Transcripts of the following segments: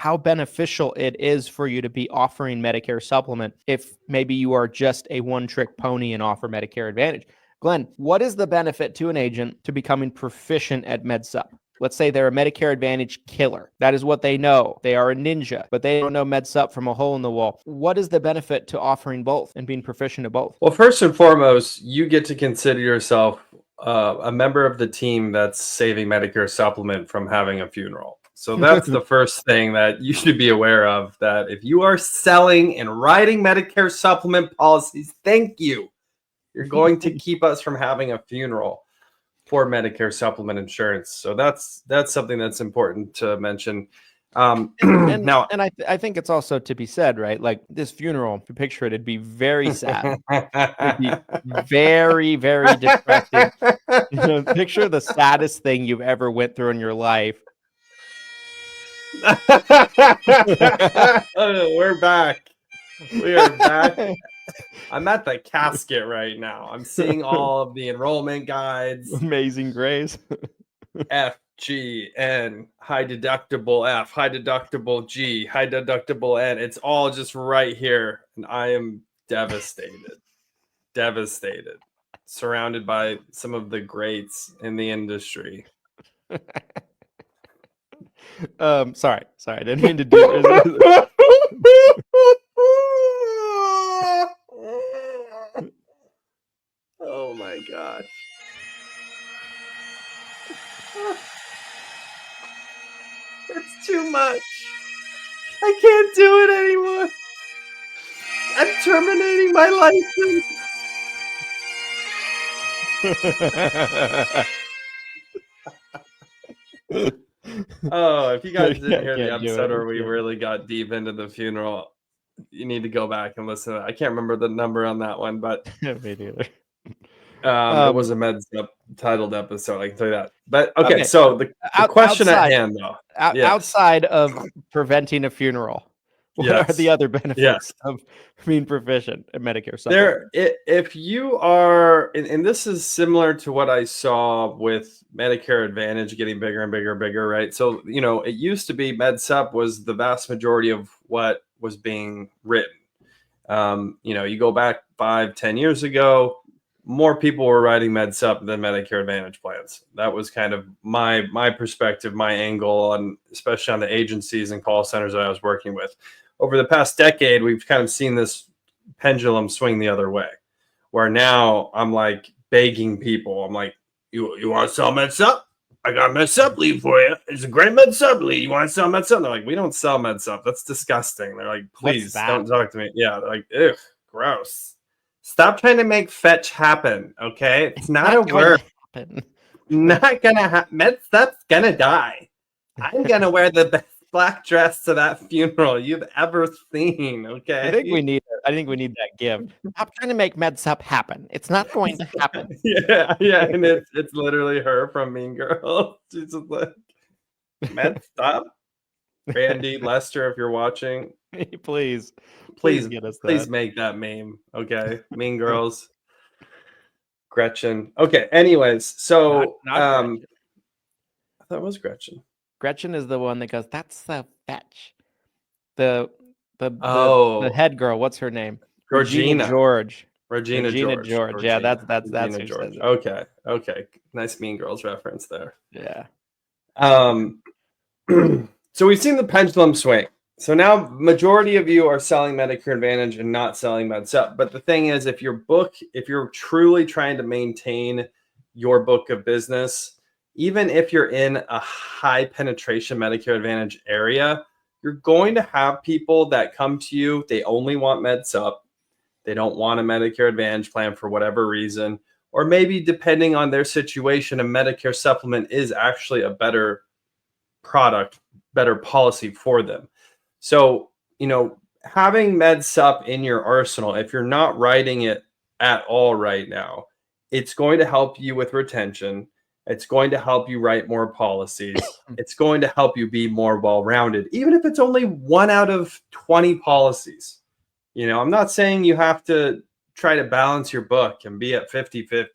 how beneficial it is for you to be offering Medicare Supplement if maybe you are just a one-trick pony and offer Medicare Advantage. Glenn, what is the benefit to an agent to becoming proficient at MedSupp? Let's say they're a Medicare Advantage killer. That is what they know. They are a ninja, but they don't know MedSupp from a hole in the wall. What is the benefit to offering both and being proficient at both? Well, first and foremost, you get to consider yourself a member of the team that's saving Medicare Supplement from having a funeral. So that's the first thing that you should be aware of, that if you are selling and writing Medicare Supplement policies, thank you. You're going to keep us from having a funeral for Medicare Supplement insurance. So that's something that's important to mention. I think it's also to be said, right? Like this funeral, if you picture it, it'd be very sad. It'd be very, very depressing. Picture the saddest thing you've ever went through in your life. We're back. We are back. I'm at the casket right now. I'm seeing all of the enrollment guides. Amazing Grace. F, G, N, high deductible F, high deductible G, high deductible N. It's all just right here. And I am devastated. Devastated. Surrounded by some of the greats in the industry. Sorry. I didn't mean to do this. Oh my gosh. It's too much. I can't do it anymore. I'm terminating my license. Oh, if you guys didn't hear the episode where we really got deep into the funeral, you need to go back and listen to that. I can't remember the number on that one, but me neither. It was a MedSupp titled episode, I can tell you that. But okay, so the question at hand, though. Outside of preventing a funeral, what are the other benefits of being proficient at Medicare Supplement? If you are, and this is similar to what I saw with Medicare Advantage getting bigger and bigger and bigger, right? So, it used to be MedSupp was the vast majority of what was being written. You go back 5-10 years ago, more people were writing MedSupp than Medicare Advantage plans. That was kind of my perspective, my angle, and especially on the agencies and call centers that I was working with. Over the past decade, we've kind of seen this pendulum swing the other way, where now I'm like begging people. I'm like, you want to sell MedSupp? I got MedSupp lead for you. It's a great MedSupp lead. You want to sell MedSupp? They're like, we don't sell MedSupp. That's disgusting. They're like, please don't talk to me. Yeah, they're like, ew, gross. Stop trying to make fetch happen, okay? It's not a word. Not gonna happen. MedSupp's gonna die. I'm gonna wear the best black dress to that funeral you've ever seen, okay? I think we need that gift. Stop trying to make MedSupp happen. It's not going to happen. yeah, and it's literally her from Mean Girls. She's just like, MedSupp? Randy, Lester, if you're watching, please get us that. Please make that meme, okay? Mean Girls. Gretchen. Okay, anyways, so I thought it was Gretchen. Gretchen is the one that goes, that's so fetch. The head girl, what's her name? Regina George. Regina George. Yeah, that's who George. Okay. Nice Mean Girls reference there. Yeah. So we've seen the pendulum swing. So now majority of you are selling Medicare Advantage and not selling MedSupp. But the thing is, if you're truly trying to maintain your book of business, even if you're in a high penetration Medicare Advantage area, you're going to have people that come to you. They only want MedSupp. They don't want a Medicare Advantage plan for whatever reason. Or maybe depending on their situation, a Medicare Supplement is actually a better product, better policy for them. So, having MedSupp in your arsenal, if you're not writing it at all right now, it's going to help you with retention. It's going to help you write more policies. It's going to help you be more well-rounded, even if it's only 1 out of 20 policies. I'm not saying you have to try to balance your book and be at 50-50.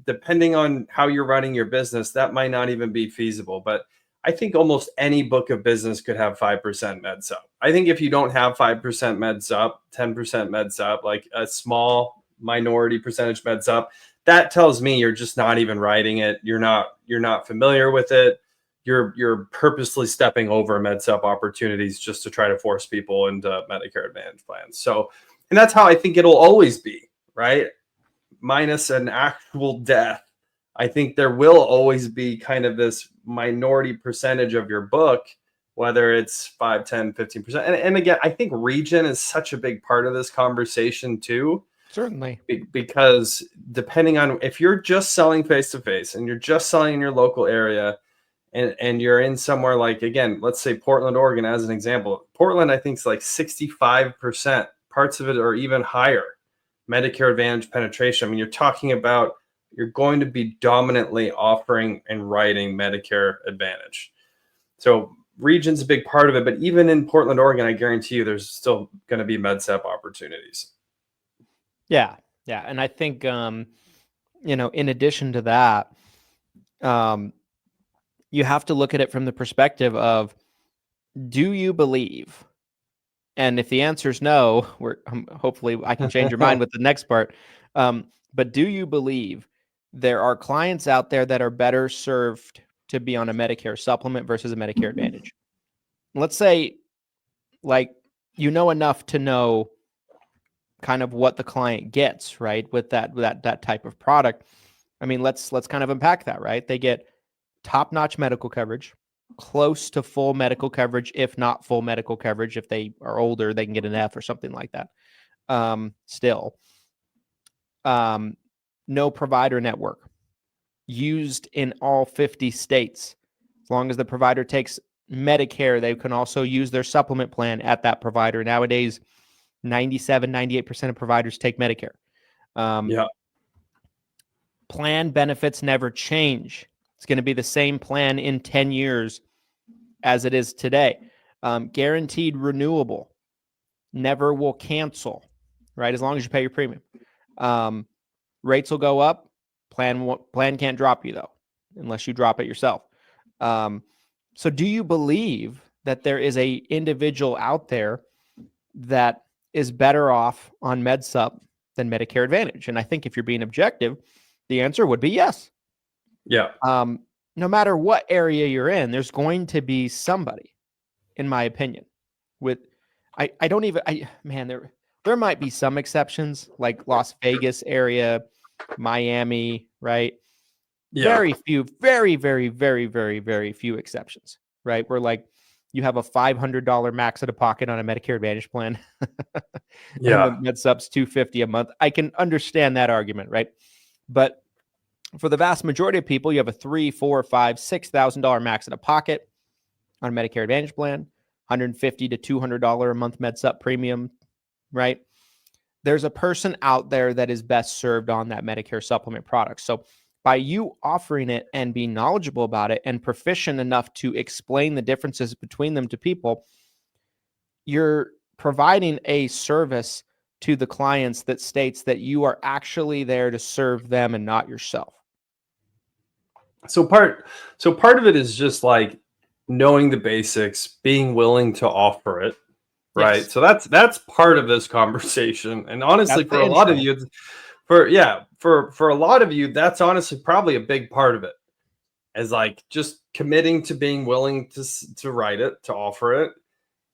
Depending on how you're running your business, that might not even be feasible. But I think almost any book of business could have 5% Med Supp. I think if you don't have 5% Med Supp, 10% Med Supp, like a small minority percentage Med Supp, that tells me you're just not even writing it. You're not familiar with it. You're purposely stepping over Med Supp opportunities just to try to force people into Medicare Advantage plans. So, and that's how I think it'll always be, right? Minus an actual death, I think there will always be kind of this minority percentage of your book, whether it's 5, 10, 15%. And again, I think region is such a big part of this conversation too. Certainly. Because depending on if you're just selling face-to-face and you're just selling in your local area and you're in somewhere like, again, let's say Portland, Oregon, as an example. Portland, I think, is like 65%. Parts of it are even higher. Medicare Advantage penetration. I mean, you're talking about you're going to be dominantly offering and writing Medicare Advantage. So region's a big part of it, but even in Portland, Oregon, I guarantee you there's still going to be Med Supp opportunities. Yeah. Yeah. And I think, in addition to that, you have to look at it from the perspective of, do you believe? And if the answer is no, hopefully I can change your mind with the next part. But do you believe there are clients out there that are better served to be on a Medicare supplement versus a Medicare Advantage? Let's say, like, enough to know kind of what the client gets, right, with that type of product. I mean, let's kind of unpack that, right? They get top-notch medical coverage, close to full medical coverage, if not full medical coverage. If they are older, they can get an F or something like that. No provider network, used in all 50 states. As long as the provider takes Medicare, they can also use their supplement plan at that provider. Nowadays, 98% of providers take Medicare. Plan benefits never change. It's going to be the same plan in 10 years as it is today. Guaranteed renewable, never will cancel, right? As long as you pay your premium. Rates will go up. Plan can't drop you though, unless you drop it yourself. So do you believe that there is a individual out there that is better off on Med Supp than Medicare Advantage? And I think if you're being objective, the answer would be yes. Yeah. No matter what area you're in, there's going to be somebody, in my opinion, there might be some exceptions like Las Vegas area, Miami, right? Yeah. Very few, very, very, very, very, very few exceptions, right? Where like you have a $500 max out of pocket on a Medicare Advantage plan. Yeah. And the Med Supp's $250 a month. I can understand that argument, right? But for the vast majority of people, you have a $3,000, $4,000, $5,000, $6,000 max out of pocket on a Medicare Advantage plan, $150 to $200 a month Med Supp premium, right? There's a person out there that is best served on that Medicare supplement product. So by you offering it and being knowledgeable about it and proficient enough to explain the differences between them to people, you're providing a service to the clients that states that you are actually there to serve them and not yourself. So part of it is just like knowing the basics, being willing to offer it, right? Yes. So that's part of this conversation. And honestly, That's for a lot of you, for a lot of you, that's honestly probably a big part of it, is like just committing to being willing to write it, to offer it,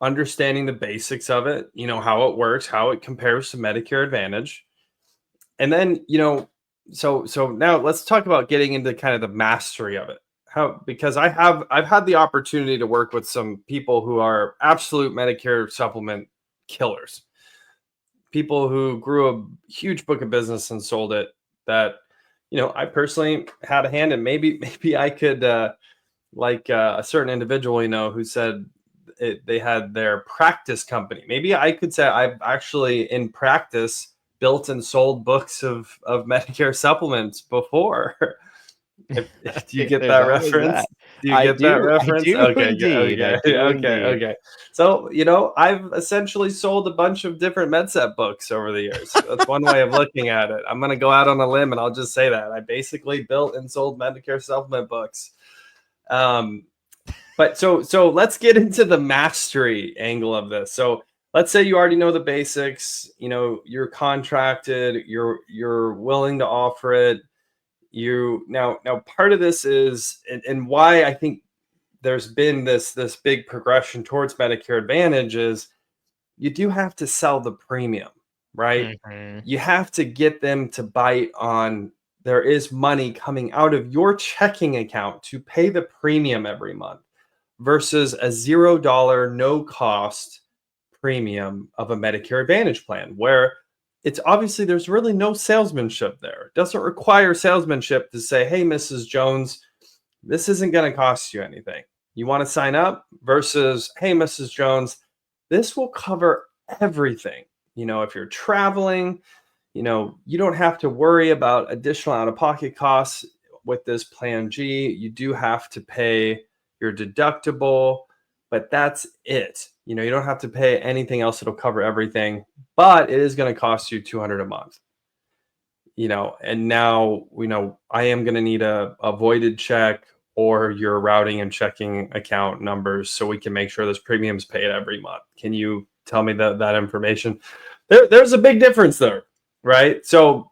understanding the basics of it, how it works, how it compares to Medicare Advantage. And then, so now let's talk about getting into kind of the mastery of it. Because I've had the opportunity to work with some people who are absolute Medicare supplement killers. People who grew a huge book of business and sold it, that, I personally had a hand in. Maybe I could, like a certain individual, who said they had their practice company. Maybe I could say I've actually in practice built and sold books of Medicare supplements before. Do you get that reference? Do you get that reference? I do indeed. Okay. So, I've essentially sold a bunch of different Med Supp books over the years. That's one way of looking at it. I'm going to go out on a limb and I'll just say that I basically built and sold Medicare supplement books. But so let's get into the mastery angle of this. So let's say you already know the basics, you're contracted, you're willing to offer it. Now part of this is, and why I think there's been this big progression towards Medicare Advantage is you do have to sell the premium, right? Mm-hmm. You have to get them to bite on there is money coming out of your checking account to pay the premium every month versus a $0 no cost premium of a Medicare Advantage plan, where it's obviously there's really no salesmanship there. It doesn't require salesmanship to say, hey, Mrs. Jones, this isn't going to cost you anything. You want to sign up versus, hey, Mrs. Jones, this will cover everything. If you're traveling, you don't have to worry about additional out-of-pocket costs with this Plan G. You do have to pay your deductible, but that's it. You don't have to pay anything else. It'll cover everything, but it is going to cost you $200 a month. And now, I am going to need a voided check or your routing and checking account numbers so we can make sure this premium's paid every month. Can you tell me that information? There's a big difference there, right? So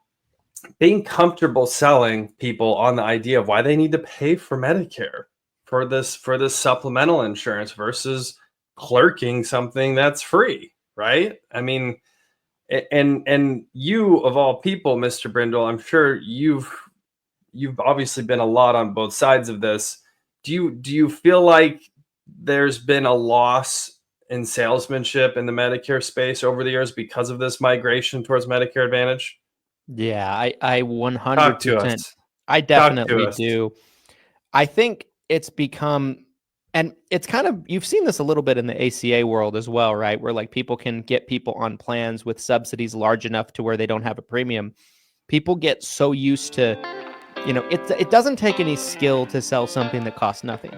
being comfortable selling people on the idea of why they need to pay for Medicare for this supplemental insurance versus clerking something that's free, right? I mean, and you of all people, Mr. Brindle, I'm sure you've obviously been a lot on both sides of this. Do you feel like there's been a loss in salesmanship in the Medicare space over the years because of this migration towards Medicare Advantage? Yeah, I Talk to 100%. us. I Talk to definitely us. do. I think it's become, and it's kind of, you've seen this a little bit in the ACA world as well, right? Where like people can get people on plans with subsidies large enough to where they don't have a premium. People get so used to, it doesn't take any skill to sell something that costs nothing.